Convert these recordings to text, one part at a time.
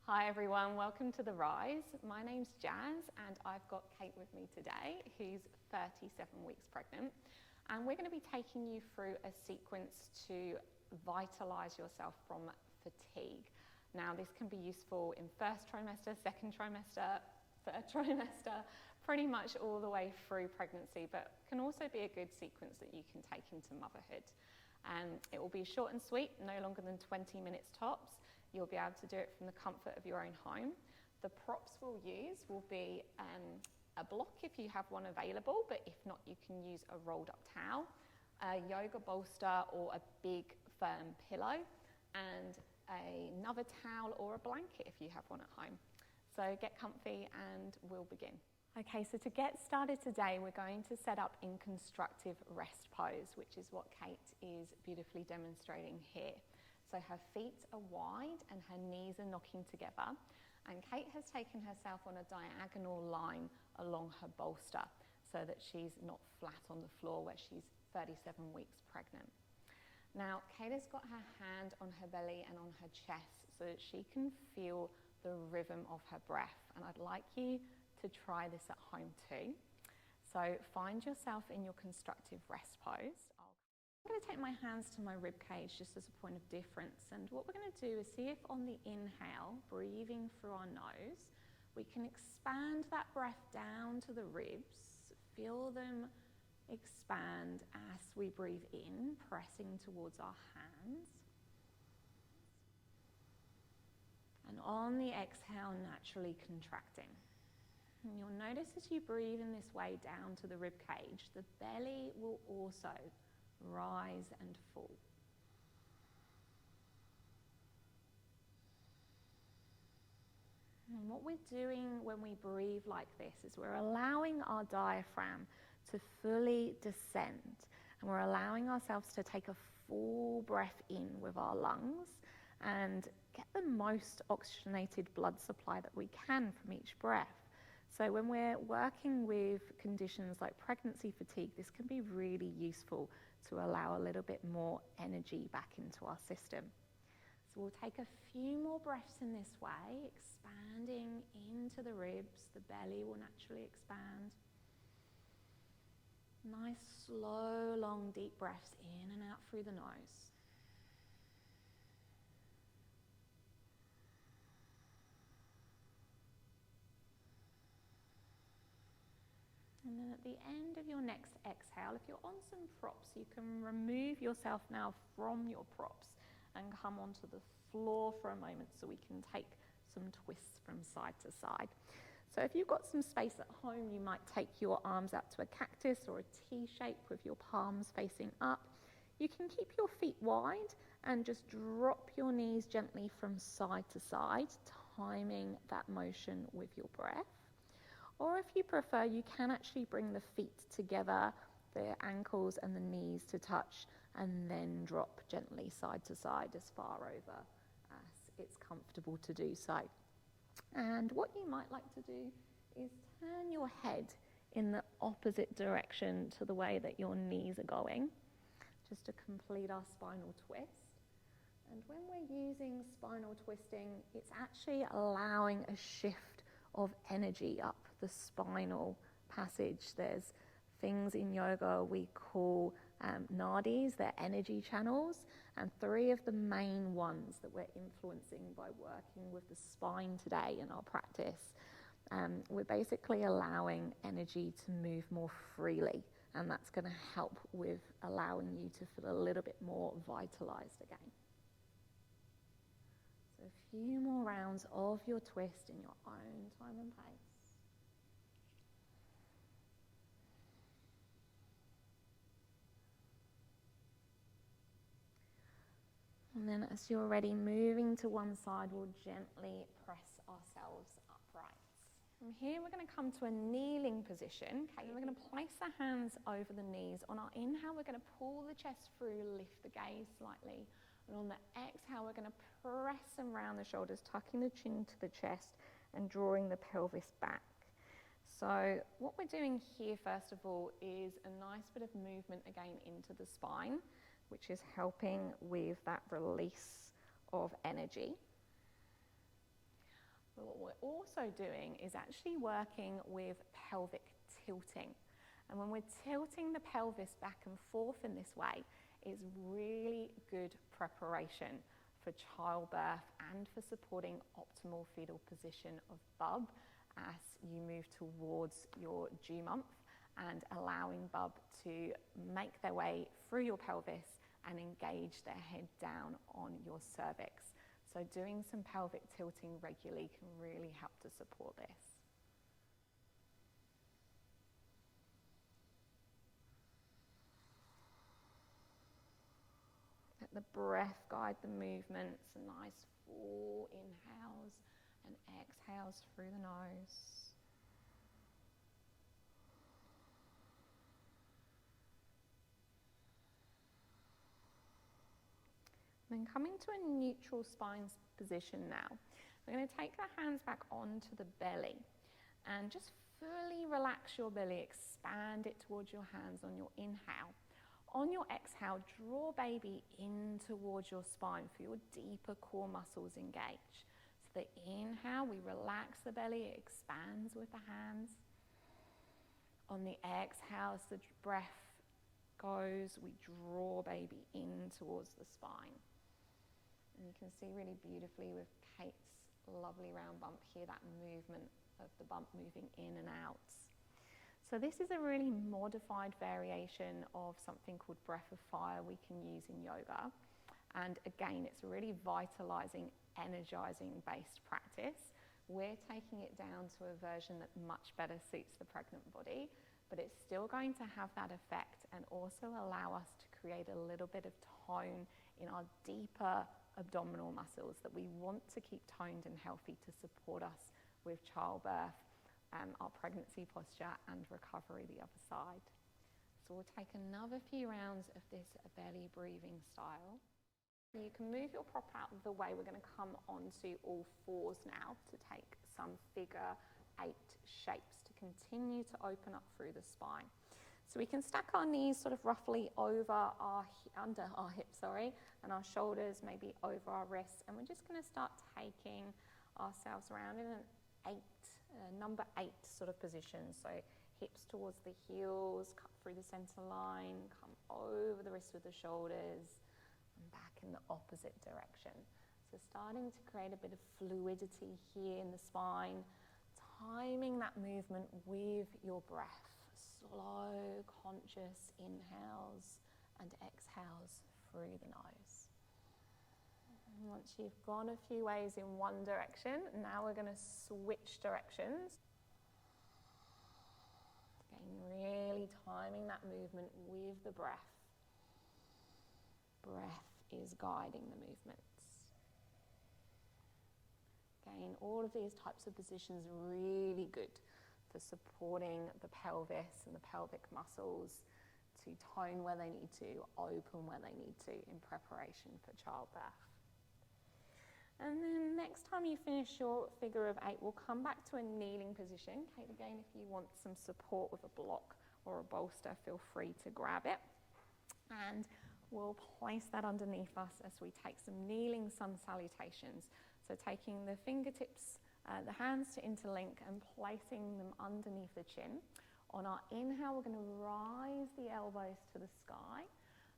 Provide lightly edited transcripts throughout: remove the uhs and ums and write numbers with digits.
Hi everyone, welcome to The Rise. My name's Jazz and I've got Kate with me today, who's 37 weeks pregnant. And we're going to be taking you through a sequence to vitalise yourself from fatigue. Now this can be useful in first trimester, second trimester, third trimester, pretty much all the way through pregnancy, but can also be a good sequence that you can take into motherhood. It will be short and sweet, no longer than 20 minutes tops. You'll be able to do it from the comfort of your own home. The props we'll use will be a block if you have one available, but if not, you can use a rolled up towel, a yoga bolster or a big firm pillow, and another towel or a blanket if you have one at home. So get comfy and we'll begin. Okay, so to get started today, we're going to set up in constructive rest pose, which is what Kate is beautifully demonstrating here. So her feet are wide and her knees are knocking together. And Kate has taken herself on a diagonal line along her bolster so that she's not flat on the floor where she's 37 weeks pregnant. Now, Kate has got her hand on her belly and on her chest so that she can feel the rhythm of her breath. And I'd like you to try this at home too. So find yourself in your constructive rest pose. I'm going to take my hands to my rib cage just as a point of difference, and what we're going to do is see if on the inhale, breathing through our nose, we can expand that breath down to the ribs, feel them expand as we breathe in, pressing towards our hands. And on the exhale, naturally contracting. And you'll notice as you breathe in this way down to the rib cage, the belly will also rise and fall. And what we're doing when we breathe like this is we're allowing our diaphragm to fully descend, and we're allowing ourselves to take a full breath in with our lungs and get the most oxygenated blood supply that we can from each breath. So when we're working with conditions like pregnancy fatigue, this can be really useful to allow a little bit more energy back into our system. So we'll take a few more breaths in this way, expanding into the ribs. The belly will naturally expand. Nice, slow, long, deep breaths in and out through the nose. And then at the end of your next exhale, if you're on some props, you can remove yourself now from your props and come onto the floor for a moment so we can take some twists from side to side. So if you've got some space at home, you might take your arms out to a cactus or a T shape with your palms facing up. You can keep your feet wide and just drop your knees gently from side to side, timing that motion with your breath. Or if you prefer, you can actually bring the feet together, the ankles and the knees to touch, and then drop gently side to side as far over as it's comfortable to do so. And what you might like to do is turn your head in the opposite direction to the way that your knees are going, just to complete our spinal twist. And when we're using spinal twisting, it's actually allowing a shift of energy up the spinal passage. There's things in yoga we call nadis, they're energy channels, and three of the main ones that we're influencing by working with the spine today in our practice. We're basically allowing energy to move more freely, and that's going to help with allowing you to feel a little bit more vitalized again. So a few more rounds of your twist in your own time and pace. And then as you're ready, moving to one side, we'll gently press ourselves upright. From here, we're going to come to a kneeling position. Okay, we're going to place the hands over the knees. On our inhale, we're going to pull the chest through, lift the gaze slightly. And on the exhale, we're going to press around the shoulders, tucking the chin to the chest and drawing the pelvis back. So what we're doing here, first of all, is a nice bit of movement again into the spine, which is helping with that release of energy. we're also doing is actually working with pelvic tilting. And when we're tilting the pelvis back and forth in this way, it's really good preparation for childbirth and for supporting optimal fetal position of bub as you move towards your due month, and allowing bub to make their way through your pelvis and engage their head down on your cervix. So doing some pelvic tilting regularly can really help to support this. Let the breath guide the movements, nice full inhales and exhales through the nose. Then coming to a neutral spine position now. We're going to take the hands back onto the belly and just fully relax your belly, expand it towards your hands on your inhale. On your exhale, draw baby in towards your spine for your deeper core muscles engage. So the inhale, we relax the belly, it expands with the hands. On the exhale, as the breath goes, we draw baby in towards the spine. And you can see really beautifully with Kate's lovely round bump here, that movement of the bump moving in and out. So this is a really modified variation of something called breath of fire we can use in yoga. And again, it's a really vitalizing, energizing based practice. We're taking it down to a version that much better suits the pregnant body, but it's still going to have that effect and also allow us to create a little bit of tone in our deeper abdominal muscles that we want to keep toned and healthy to support us with childbirth, our pregnancy posture and recovery the other side. So we'll take another few rounds of this belly breathing style. You can move your prop out of the way. We're going to come onto all fours now to take some figure 8 shapes to continue to open up through the spine. So we can stack our knees sort of roughly over under our hips, and our shoulders maybe over our wrists. And we're just going to start taking ourselves around in an number 8 sort of position. So hips towards the heels, cut through the center line, come over the wrists with the shoulders, and back in the opposite direction. So starting to create a bit of fluidity here in the spine, timing that movement with your breath. Slow, conscious inhales and exhales through the nose. And once you've gone a few ways in one direction, now we're going to switch directions. Again, really timing that movement with the breath. Breath is guiding the movements. Again, all of these types of positions are really good for supporting the pelvis and the pelvic muscles to tone where they need to, open where they need to in preparation for childbirth. And then next time you finish your figure of 8, we'll come back to a kneeling position. Kate, again, if you want some support with a block or a bolster, feel free to grab it. And we'll place that underneath us as we take some kneeling sun salutations. So taking the fingertips, the hands to interlink and placing them underneath the chin. On our inhale, we're going to rise the elbows to the sky.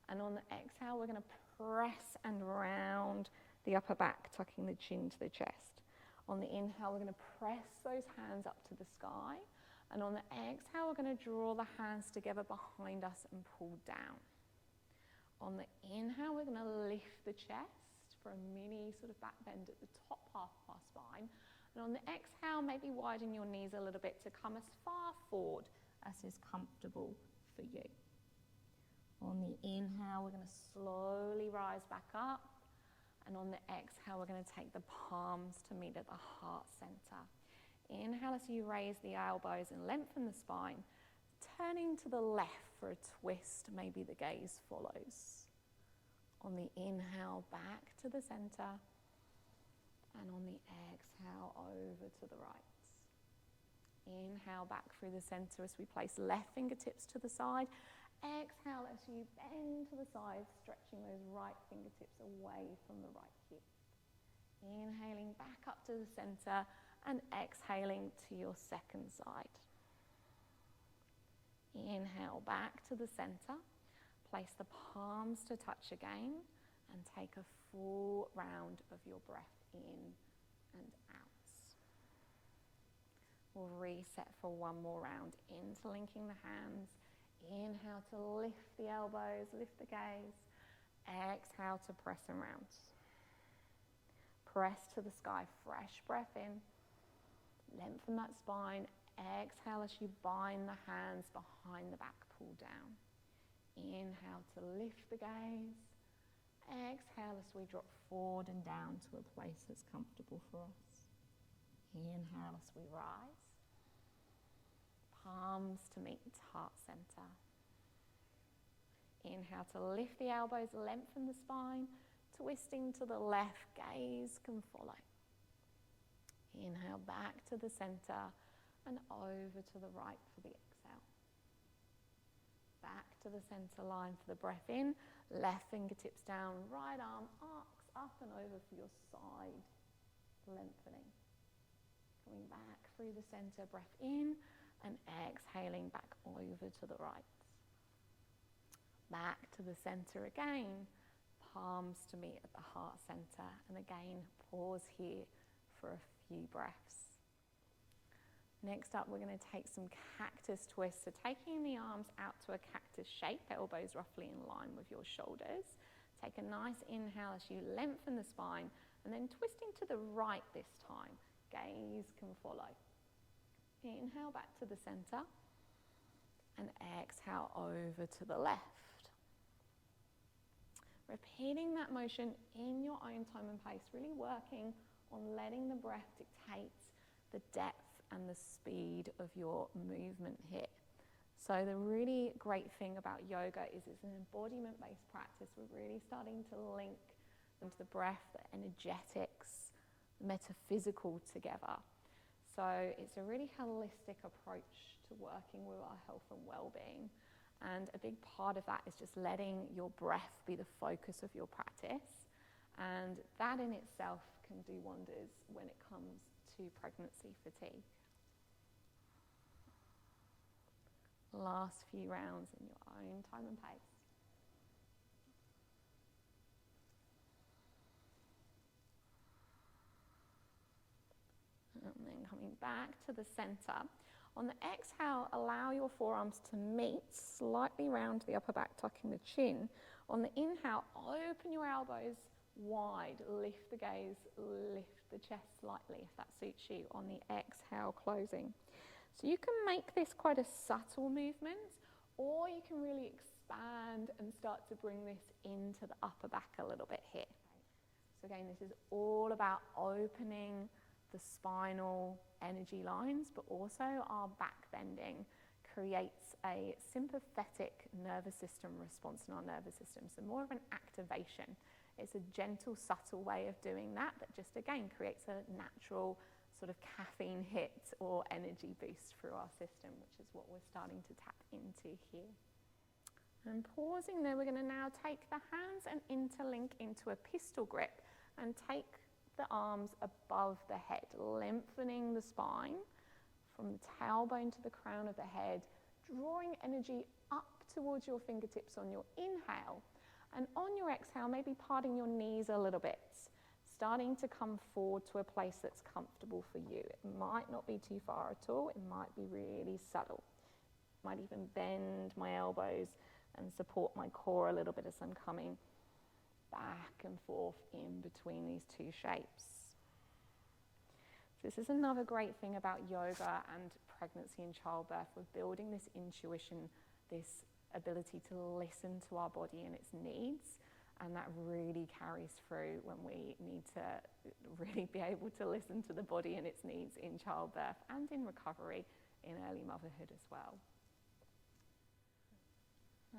And on the exhale, we're going to press and round the upper back, tucking the chin to the chest. On the inhale, we're going to press those hands up to the sky. And on the exhale, we're going to draw the hands together behind us and pull down. On the inhale, we're going to lift the chest for a mini sort of back bend at the top half of our spine. And on the exhale, maybe widen your knees a little bit to come as far forward as is comfortable for you. On the inhale, we're going to slowly rise back up. And on the exhale, we're going to take the palms to meet at the heart center. Inhale as you raise the elbows and lengthen the spine. Turning to the left for a twist, maybe the gaze follows. On the inhale, back to the center. And on the exhale, over to the right. Inhale back through the center as we place left fingertips to the side. Exhale as you bend to the side, stretching those right fingertips away from the right hip. Inhaling back up to the center and exhaling to your second side. Inhale back to the center. Place the palms to touch again and take a full round of your breath in and out. We'll reset for one more round. Interlinking the hands. Inhale to lift the elbows, lift the gaze. Exhale to press and round. Press to the sky, fresh breath in. Lengthen that spine. Exhale as you bind the hands behind the back, pull down. Inhale to lift the gaze. Exhale as we drop forward and down to a place that's comfortable for us. Inhale as we rise. Palms to meet heart center. Inhale to lift the elbows, lengthen the spine. Twisting to the left, gaze can follow. Inhale back to the center and over to the right for the exhale. Back to the center line for the breath in. Left fingertips down, right arm arcs up and over for your side, lengthening. Coming back through the center, breath in and exhaling back over to the right. Back to the center again, palms to meet at the heart center, and again pause here for a few breaths. Next up, we're going to take some cactus twists. So taking the arms out to a cactus shape, elbows roughly in line with your shoulders. Take a nice inhale as you lengthen the spine, and then twisting to the right this time. Gaze can follow. Inhale back to the center, and exhale over to the left. Repeating that motion in your own time and pace, really working on letting the breath dictate the depth and the speed of your movement here. So the really great thing about yoga is it's an embodiment-based practice. We're really starting to link into the breath, the energetics, the metaphysical together. So it's a really holistic approach to working with our health and well-being. And a big part of that is just letting your breath be the focus of your practice. And that in itself can do wonders when it comes to pregnancy fatigue. Last few rounds in your own time and pace. And then coming back to the center. On the exhale, allow your forearms to meet, slightly round the upper back, tucking the chin. On the inhale, open your elbows wide, lift the gaze, lift the chest slightly if that suits you. On the exhale, closing. So you can make this quite a subtle movement, or you can really expand and start to bring this into the upper back a little bit here. So again, this is all about opening the spinal energy lines, but also our back bending creates a sympathetic nervous system response in our nervous system. So more of an activation. It's a gentle, subtle way of doing that just again creates a natural sort of caffeine hit or energy boost through our system, which is what we're starting to tap into here. And pausing there, we're going to now take the hands and interlink into a pistol grip and take the arms above the head, lengthening the spine from the tailbone to the crown of the head, drawing energy up towards your fingertips on your inhale. And on your exhale, maybe parting your knees a little bit, starting to come forward to a place that's comfortable for you. It might not be too far at all. It might be really subtle. Might even bend my elbows and support my core a little bit as I'm coming back and forth in between these two shapes. This is another great thing about yoga and pregnancy and childbirth. We're building this intuition, this ability to listen to our body and its needs, and that really carries through when we need to really be able to listen to the body and its needs in childbirth and in recovery in early motherhood as well.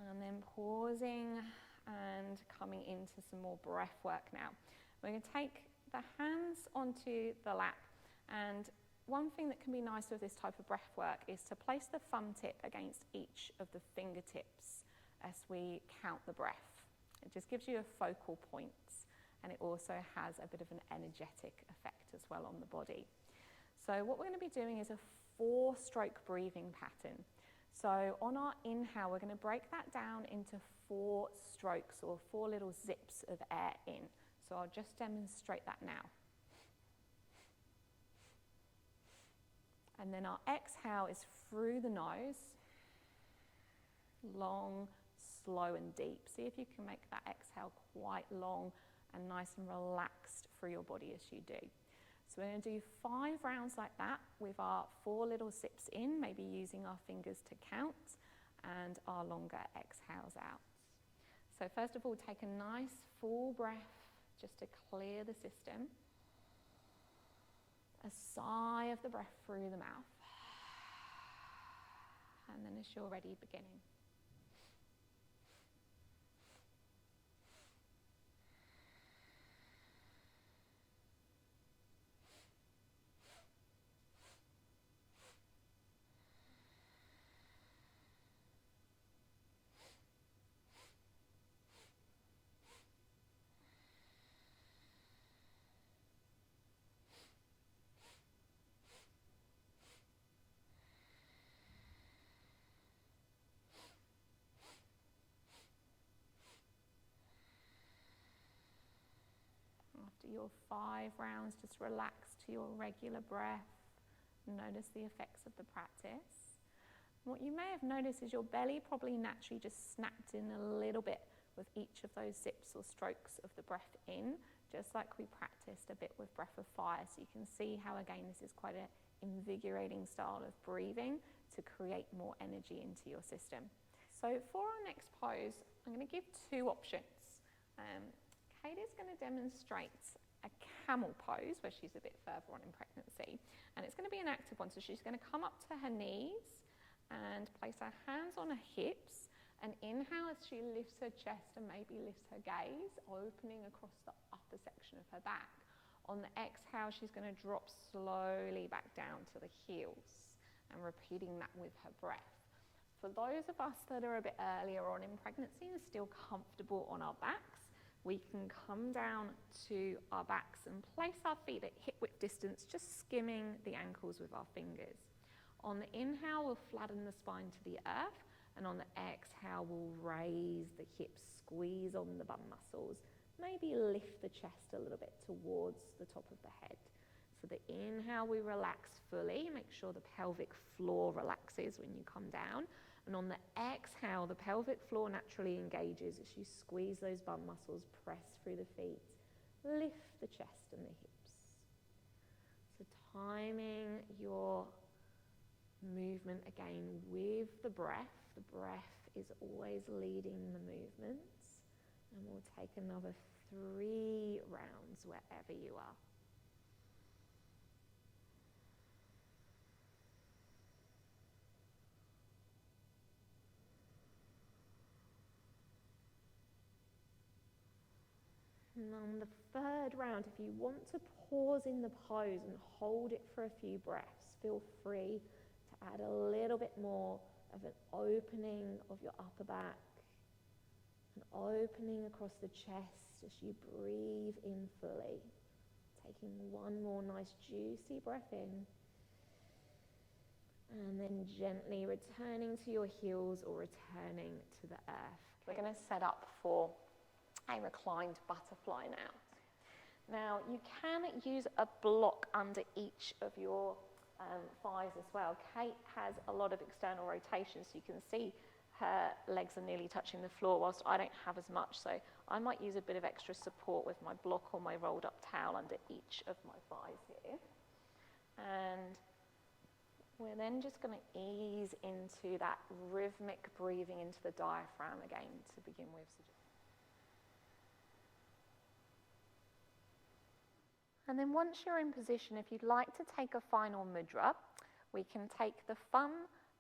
And then pausing and coming into some more breath work now. We're going to take the hands onto the lap, and one thing that can be nice with this type of breath work is to place the thumb tip against each of the fingertips as we count the breath. It just gives you a focal point, and it also has a bit of an energetic effect as well on the body. So what we're going to be doing is a 4-stroke breathing pattern. So on our inhale, we're going to break that down into 4 strokes, or 4 little zips of air in. So I'll just demonstrate that now. And then our exhale is through the nose, long, slow and deep. See if you can make that exhale quite long and nice and relaxed through your body as you do. So we're going to do 5 rounds like that with our 4 little sips in, maybe using our fingers to count, and our longer exhales out. So first of all, take a nice full breath just to clear the system. A sigh of the breath through the mouth. And then as you're ready, beginning. After your 5 rounds, just relax to your regular breath. Notice the effects of the practice. What you may have noticed is your belly probably naturally just snapped in a little bit with each of those zips or strokes of the breath in, just like we practiced a bit with breath of fire. So you can see how, again, this is quite an invigorating style of breathing to create more energy into your system. So for our next pose, I'm going to give 2 options. Kate is going to demonstrate a camel pose where she's a bit further on in pregnancy, and it's going to be an active one. So she's going to come up to her knees and place her hands on her hips, and inhale as she lifts her chest and maybe lifts her gaze, opening across the upper section of her back. On the exhale, she's going to drop slowly back down to the heels and repeating that with her breath. For those of us that are a bit earlier on in pregnancy and still comfortable on our backs, we can come down to our backs and place our feet at hip width distance, just skimming the ankles with our fingers. On the inhale, we'll flatten the spine to the earth, and on the exhale, we'll raise the hips, squeeze on the bum muscles, maybe lift the chest a little bit towards the top of the head. So the inhale, we relax fully, make sure the pelvic floor relaxes when you come down. And on the exhale, the pelvic floor naturally engages as you squeeze those bum muscles, press through the feet, lift the chest and the hips. So timing your movement again with the breath. The breath is always leading the movements. And we'll take another 3 rounds wherever you are. And on the 3rd round, if you want to pause in the pose and hold it for a few breaths, feel free to add a little bit more of an opening of your upper back, an opening across the chest as you breathe in fully. Taking one more nice juicy breath in, and then gently returning to your heels or returning to the earth. We're going to set up for a reclined butterfly now. Now you can use a block under each of your thighs as well. Kate has a lot of external rotation, so you can see her legs are nearly touching the floor, whilst I don't have as much, so I might use a bit of extra support with my block or my rolled up towel under each of my thighs here. And we're then just going to ease into that rhythmic breathing into the diaphragm again to begin with. And then once you're in position, if you'd like to take a final mudra, we can take the thumb,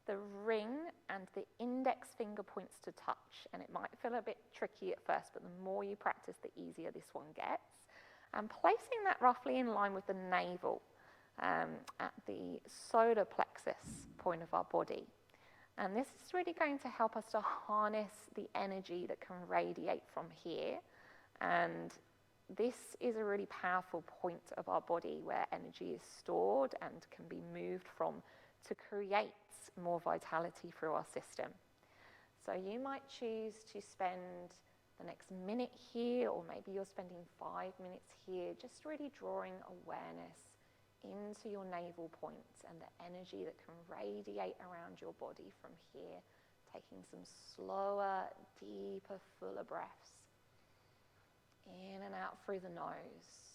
the ring, and the index finger points to touch. And it might feel a bit tricky at first, but the more you practice, the easier this one gets. And placing that roughly in line with the navel at the solar plexus point of our body. And this is really going to help us to harness the energy that can radiate from here and this is a really powerful point of our body where energy is stored and can be moved from to create more vitality through our system. So you might choose to spend the next minute here, or maybe you're spending 5 minutes here, just really drawing awareness into your navel points and the energy that can radiate around your body from here, taking some slower, deeper, fuller breaths. In and out through the nose.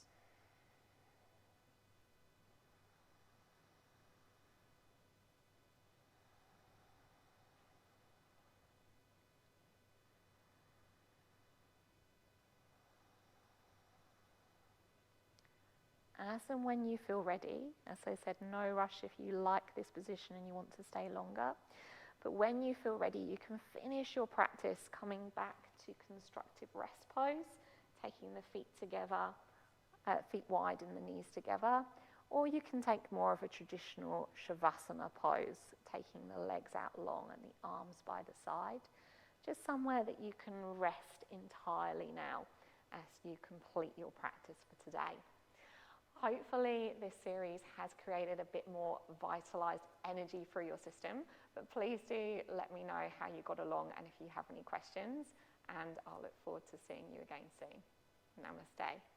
As and when you feel ready, as I said, no rush if you like this position and you want to stay longer. But when you feel ready, you can finish your practice coming back to constructive rest pose, taking the feet together, feet wide and the knees together. Or you can take more of a traditional Shavasana pose, taking the legs out long and the arms by the side. Just somewhere that you can rest entirely now as you complete your practice for today. Hopefully this series has created a bit more vitalized energy through your system, but please do let me know how you got along and if you have any questions, and I'll look forward to seeing you again soon. Namaste.